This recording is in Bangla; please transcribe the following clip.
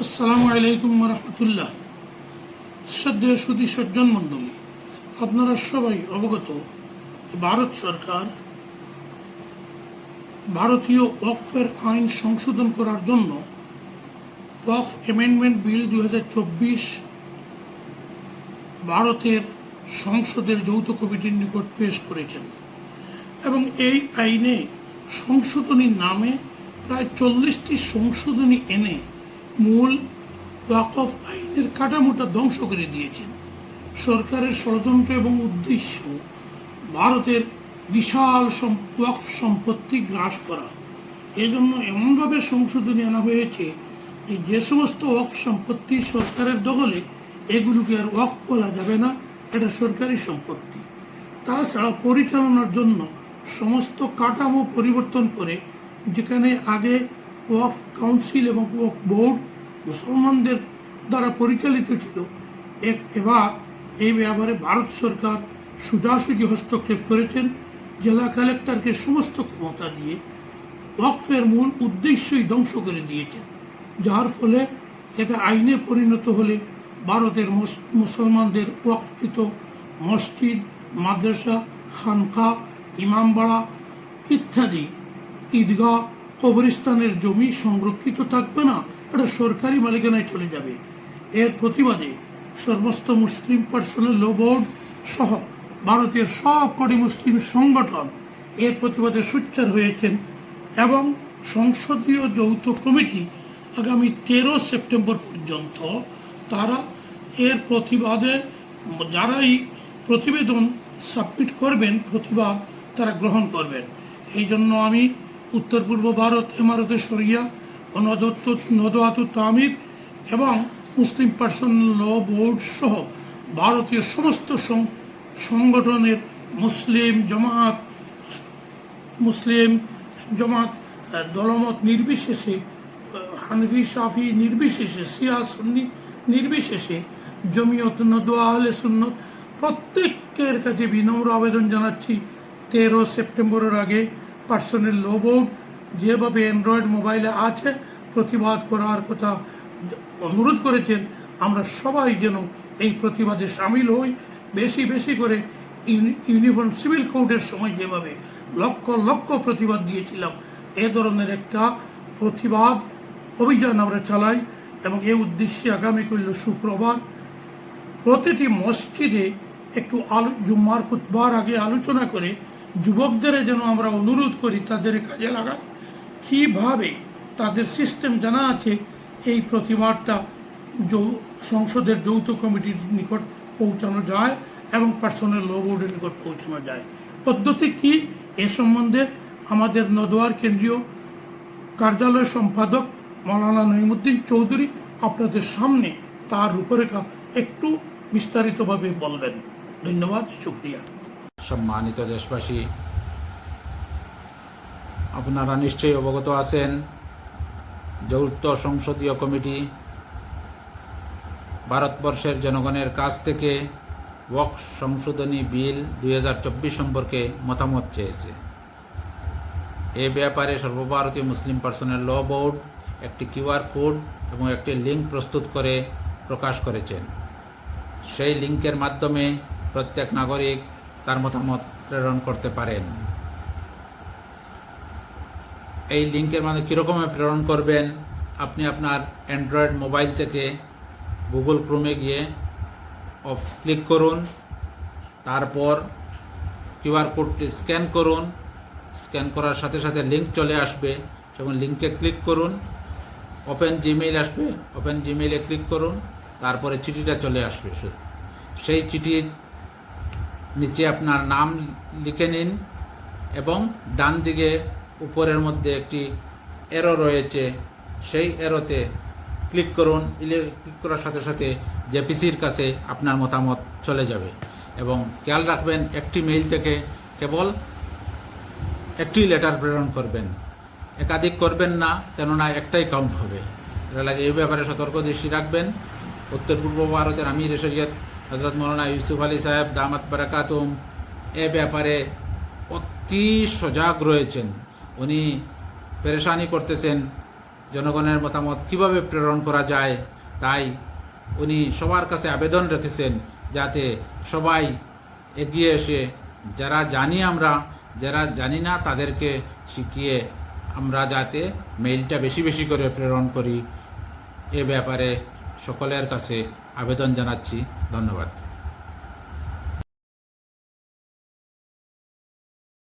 আসসালামু আলাইকুম রহমতুল্লাহ। শ্রদ্ধেয় সুধী সজ্জন মণ্ডলী, আপনারা সবাই অবগত ভারত সরকার ভারতীয় ওয়াকফের আইন সংশোধন করার জন্য ওয়াকফ অ্যামেন্ডমেন্ট বিল 2024 ভারতের সংসদের যৌথ কমিটির নিকট পেশ করেছেন এবং এই আইনে সংশোধনীর নামে প্রায় 40টি সংশোধনী এনে মূল ওয়াকফ আইনের কাঠামোটা ধ্বংস করে দিয়েছেন। সরকারের ষড়যন্ত্র এবং উদ্দেশ্য ভারতের বিশাল ওয়াকফ সম্পত্তি গ্রাস করা। এজন্য এমনভাবে সংশোধনী আনা হয়েছে যে সমস্ত ওয়াকফ সম্পত্তি সরকারের দখলে, এগুলোকে আর ওয়াকফ বলা যাবে না, এটা সরকারি সম্পত্তি। তাছাড়া পরিচালনার জন্য সমস্ত কাঠামো পরিবর্তন করে, যেখানে আগে ওয়াকফ কাউন্সিল এবং ওয়াকফ বোর্ড মুসলমানদের দ্বারা পরিচালিত ছিল, এবার এই ব্যাপারে ভারত সরকার সোজাসুজি হস্তক্ষেপ করেছেন। জেলা কালেক্টরকে সমস্ত ক্ষমতা দিয়ে ওয়াকফের মূল উদ্দেশ্যই ধ্বংস করে দিয়েছেন, যার ফলে এটা আইনে পরিণত হলে ভারতের মুসলমানদের ওয়াকফকৃত মসজিদ, মাদ্রাসা, খানকা, ইমামবাড়া ইত্যাদি ঈদগাহ, কবরস্থানের জমি সংরক্ষিত থাকবে না, এটা সরকারি মালিকানায় চলে যাবে। এর প্রতিবাদে সমস্ত মুসলিম পার্সোনাল ল বোর্ড সহ ভারতের সবকটি মুসলিম সংগঠন এর প্রতিবাদে সোচ্চার হয়েছেন এবং সংসদীয় যৌথ কমিটি আগামী 13 সেপ্টেম্বর পর্যন্ত তারা এর প্রতিবাদে যারাই প্রতিবেদন সাবমিট করবেন, প্রতিবাদ তারা গ্রহণ করবেন। এই জন্য আমি উত্তর পূর্ব ভারত ইমারতে শরিয়া ও নদওয়াত তামির এবং মুসলিম পার্সোনাল ল বোর্ড সহ ভারতীয় সমস্ত সংগঠনের মুসলিম জমাত দলমত নির্বিশেষে, হানফি শাফি নির্বিশেষে, শিয়া সুন্নি নির্বিশেষে, জমিয়ত নদওয়া আহলে সুন্নত প্রত্যেকের কাছে বিনম্র আবেদন জানাচ্ছি, 13 সেপ্টেম্বরের আগে পার্সোনাল ল বোর্ড যেভাবে অ্যান্ড্রয়েড মোবাইলে আছে প্রতিবাদ করার কথা অনুরোধ করেছেন, আমরা সবাই যেন এই প্রতিবাদে সামিল হই। বেশি বেশি করে ইউনিফর্ম সিভিল কোডের সময় যেভাবে লক্ষ লক্ষ প্রতিবাদ দিয়েছিলাম, এ ধরনের একটা প্রতিবাদ অভিযান আমরা চালাই এবং এই উদ্দেশ্যে আগামীকাল শুক্রবার প্রতিটি মসজিদে একটু জুম্মার খুতবার আগে আলোচনা করে যুবকদের যেন আমরা অনুরোধ করি তাদের কাজে লাগায়, কীভাবে তাদের সিস্টেম জানা আছে এই প্রতিবাদটা সংসদের যৌথ কমিটির নিকট পৌঁছানো যায় এবং পার্সোনাল ল বোর্ডের নিকট পৌঁছানো যায়। পদ্ধতি কি, এ সম্বন্ধে আমাদের নদওয়ার কেন্দ্রীয় কার্যালয় সম্পাদক মৌলানা নঈমুদ্দিন চৌধুরী আপনাদের সামনে তার রূপরেখা একটু বিস্তারিতভাবে বলবেন। ধন্যবাদ, শুকরিয়া। সম্মানিত দেশবাসী, আপনারা নিশ্চয়ই অবগত আছেন যৌথ সংসদীয় কমিটি ভারতবর্ষের জনগণের কাছ থেকে ওয়াকফ সংশোধনী বিল 2024 সম্পর্কে মতামত চেয়েছে। এ ব্যাপারে সর্বভারতীয় মুসলিম পার্সোনাল ল বোর্ড একটি কিউআর কোড এবং একটি লিঙ্ক প্রস্তুত করে প্রকাশ করেছেন। সেই লিঙ্কের মাধ্যমে প্রত্যেক নাগরিক তার মতামত প্রেরণ করতে পারেন। এই লিঙ্কের মাধ্যমে কীরকমে প্রেরণ করবেন, আপনি আপনার অ্যান্ড্রয়েড মোবাইল থেকে গুগল ক্রোমে গিয়ে ক্লিক করুন, তারপর কিউআর কোডটি স্ক্যান করুন। স্ক্যান করার সাথে সাথে লিঙ্ক চলে আসবে, এবং লিঙ্কে ক্লিক করুন। ওপেন জিমেইল আসবে, ওপেন জিমেইলে ক্লিক করুন, তারপরে চিঠিটা চলে আসবে। সেই চিঠির নিচে আপনার নাম লিখে নিন এবং ডান দিকে উপরের মধ্যে একটি এরো রয়েছে, সেই এরোতে ক্লিক করুন। ক্লিক করার সাথে সাথে জেপিসির কাছে আপনার মতামত চলে যাবে। এবং খেয়াল রাখবেন, একটি মেইল থেকে কেবল একটি লেটার প্রেরণ করবেন, একাধিক করবেন না, কেননা একটাই কাউন্ট হবে। এটা লাগে এই ব্যাপারে সতর্ক দৃষ্টি রাখবেন। উত্তর পূর্ব ভারতের আমির শরিয়ত হজরত মৌলানা ইউসুফ আলী সাহেব দামাত বারাকাতুম এ ব্যাপারে অতি সজাগ রয়েছেন। উনি পেরেশানি করতেছেন জনগণের মতামত কিভাবে প্রেরণ করা যায়, তাই উনি সবার কাছে আবেদন রেখেছেন যাতে সবাই এগিয়ে এসে যারা জানি আমরা, যারা জানি না তাদেরকে শিখিয়ে আমরা যাতে মেইলটা বেশি বেশি করে প্রেরণ করি, এ ব্যাপারে সকলের কাছে আবেদন জানাচ্ছি। ধন্যবাদ।